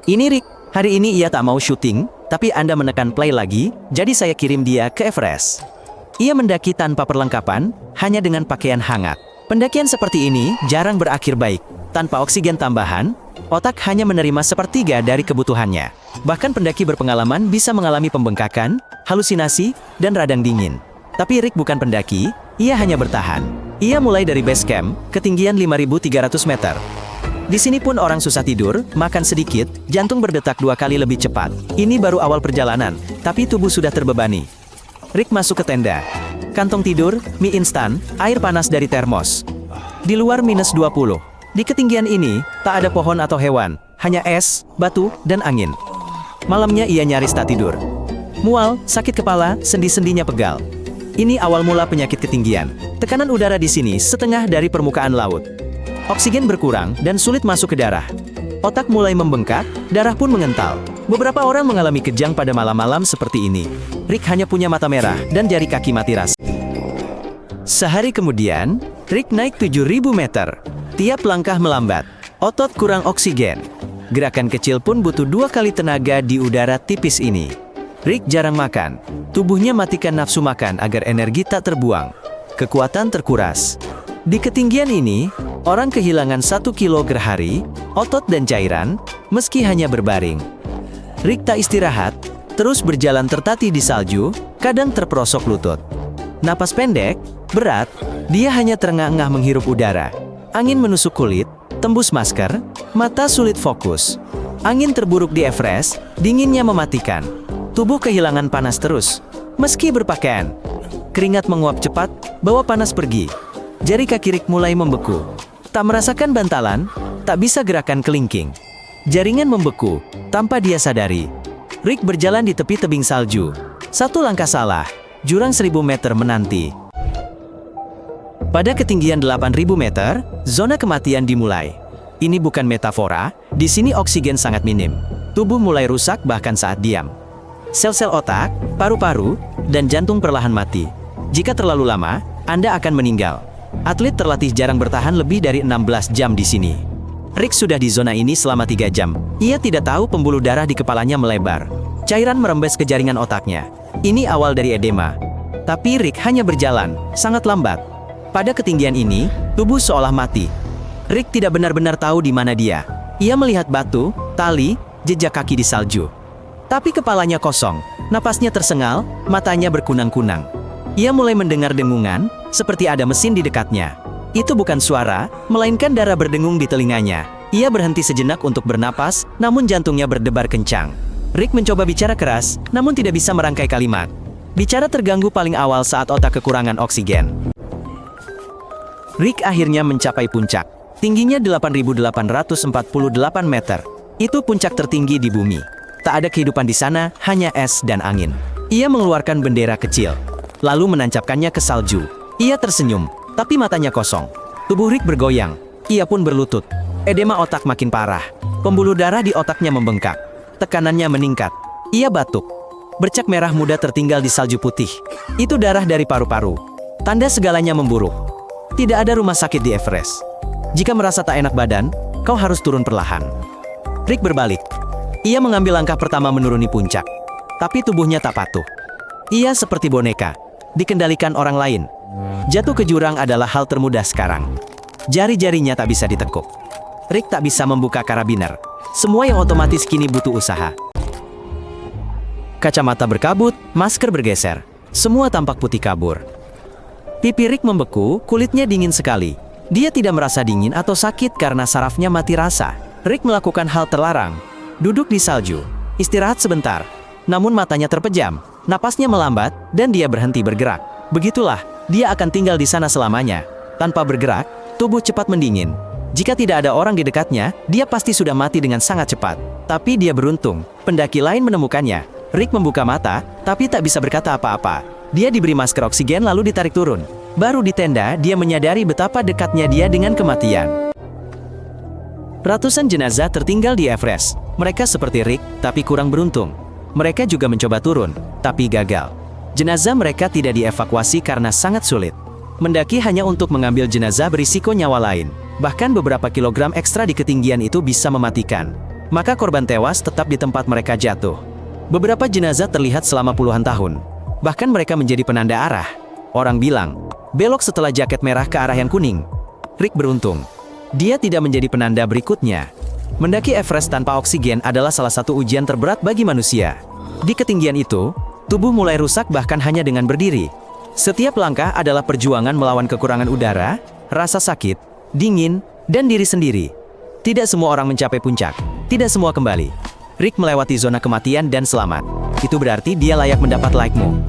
Ini Rick, hari ini ia tak mau syuting, tapi Anda menekan play lagi, jadi saya kirim dia ke Everest. Ia mendaki tanpa perlengkapan, hanya dengan pakaian hangat. Pendakian seperti ini jarang berakhir baik. Tanpa oksigen tambahan, otak hanya menerima sepertiga dari kebutuhannya. Bahkan pendaki berpengalaman bisa mengalami pembengkakan, halusinasi, dan radang dingin. Tapi Rick bukan pendaki, ia hanya bertahan. Ia mulai dari base camp, ketinggian 5.300 meter. Di sini pun orang susah tidur, makan sedikit, jantung berdetak 2 kali lebih cepat. Ini baru awal perjalanan, tapi tubuh sudah terbebani. Rick masuk ke tenda. Kantong tidur, mie instan, air panas dari termos. Di luar -20. Di ketinggian ini, tak ada pohon atau hewan, hanya es, batu, dan angin. Malamnya ia nyaris tak tidur. Mual, sakit kepala, sendi-sendinya pegal. Ini awal mula penyakit ketinggian. Tekanan udara di sini setengah dari permukaan laut. Oksigen berkurang dan sulit masuk ke darah. Otak mulai membengkak, darah pun mengental. Beberapa orang mengalami kejang pada malam-malam seperti ini. Rick hanya punya mata merah dan jari kaki mati rasa. Sehari kemudian, Rick naik 7.000 meter. Tiap langkah melambat, otot kurang oksigen. Gerakan kecil pun butuh 2 kali tenaga di udara tipis ini. Rick jarang makan. Tubuhnya matikan nafsu makan agar energi tak terbuang. Kekuatan terkuras. Di ketinggian ini, orang kehilangan 1 kilo per hari, otot dan cairan, meski hanya berbaring. Rick tak istirahat, terus berjalan tertatih di salju, kadang terperosok lutut. Napas pendek, berat, dia hanya terengah-engah menghirup udara. Angin menusuk kulit, tembus masker, mata sulit fokus. Angin terburuk di Everest, dinginnya mematikan. Tubuh kehilangan panas terus, meski berpakaian. Keringat menguap cepat, bawa panas pergi. Jari kaki Rick mulai membeku. Tak merasakan bantalan, tak bisa gerakan kelingking. Jaringan membeku, tanpa dia sadari. Rick berjalan di tepi tebing salju. Satu langkah salah, jurang 1.000 meter menanti. Pada ketinggian 8.000 meter, zona kematian dimulai. Ini bukan metafora, di sini oksigen sangat minim. Tubuh mulai rusak bahkan saat diam. Sel-sel otak, paru-paru, dan jantung perlahan mati. Jika terlalu lama, Anda akan meninggal. Atlet terlatih jarang bertahan lebih dari 16 jam di sini. Rick sudah di zona ini selama 3 jam. Ia tidak tahu pembuluh darah di kepalanya melebar. Cairan merembes ke jaringan otaknya. Ini awal dari edema. Tapi Rick hanya berjalan, sangat lambat. Pada ketinggian ini, tubuh seolah mati. Rick tidak benar-benar tahu di mana dia. Ia melihat batu, tali, jejak kaki di salju. Tapi kepalanya kosong, napasnya tersengal, matanya berkunang-kunang. Ia mulai mendengar dengungan, seperti ada mesin di dekatnya. Itu bukan suara, melainkan darah berdengung di telinganya. Ia berhenti sejenak untuk bernapas, namun jantungnya berdebar kencang. Rick mencoba bicara keras, namun tidak bisa merangkai kalimat. Bicara terganggu paling awal saat otak kekurangan oksigen. Rick akhirnya mencapai puncak. Tingginya 8.848 meter. Itu puncak tertinggi di bumi. Tak ada kehidupan di sana, hanya es dan angin. Ia mengeluarkan bendera kecil, lalu menancapkannya ke salju. Ia tersenyum, tapi matanya kosong. Tubuh Rick bergoyang. Ia pun berlutut. Edema otak makin parah. Pembuluh darah di otaknya membengkak. Tekanannya meningkat. Ia batuk. Bercak merah muda tertinggal di salju putih. Itu darah dari paru-paru. Tanda segalanya memburuk. Tidak ada rumah sakit di Everest. Jika merasa tak enak badan, kau harus turun perlahan. Rick berbalik. Ia mengambil langkah pertama menuruni puncak. Tapi tubuhnya tak patuh. Ia seperti boneka, dikendalikan orang lain. Jatuh ke jurang adalah hal termudah sekarang. Jari-jarinya tak bisa ditekuk. Rick tak bisa membuka karabiner. Semua yang otomatis kini butuh usaha. Kacamata berkabut, masker bergeser. Semua tampak putih kabur. Pipi Rick membeku, kulitnya dingin sekali. Dia tidak merasa dingin atau sakit karena sarafnya mati rasa. Rick melakukan hal terlarang. Duduk di salju, istirahat sebentar. Namun matanya terpejam, napasnya melambat, dan dia berhenti bergerak. Begitulah, dia akan tinggal di sana selamanya. Tanpa bergerak, tubuh cepat mendingin. Jika tidak ada orang di dekatnya, dia pasti sudah mati dengan sangat cepat. Tapi dia beruntung, pendaki lain menemukannya. Rick membuka mata, tapi tak bisa berkata apa-apa. Dia diberi masker oksigen lalu ditarik turun. Baru di tenda, dia menyadari betapa dekatnya dia dengan kematian. Ratusan jenazah tertinggal di Everest. Mereka seperti Rick, tapi kurang beruntung. Mereka juga mencoba turun, tapi gagal. Jenazah mereka tidak dievakuasi karena sangat sulit. Mendaki hanya untuk mengambil jenazah berisiko nyawa lain. Bahkan beberapa kilogram ekstra di ketinggian itu bisa mematikan. maka korban tewas tetap di tempat mereka jatuh. Beberapa jenazah terlihat selama puluhan tahun. Bahkan mereka menjadi penanda arah. Orang bilang, belok setelah jaket merah ke arah yang kuning. Rick beruntung. Dia tidak menjadi penanda berikutnya. Mendaki Everest tanpa oksigen adalah salah satu ujian terberat bagi manusia. Di ketinggian itu, tubuh mulai rusak bahkan hanya dengan berdiri. Setiap langkah adalah perjuangan melawan kekurangan udara, rasa sakit, dingin, dan diri sendiri. Tidak semua orang mencapai puncak. Tidak semua kembali. Rick melewati zona kematian dan selamat. Itu berarti dia layak mendapat like-mu.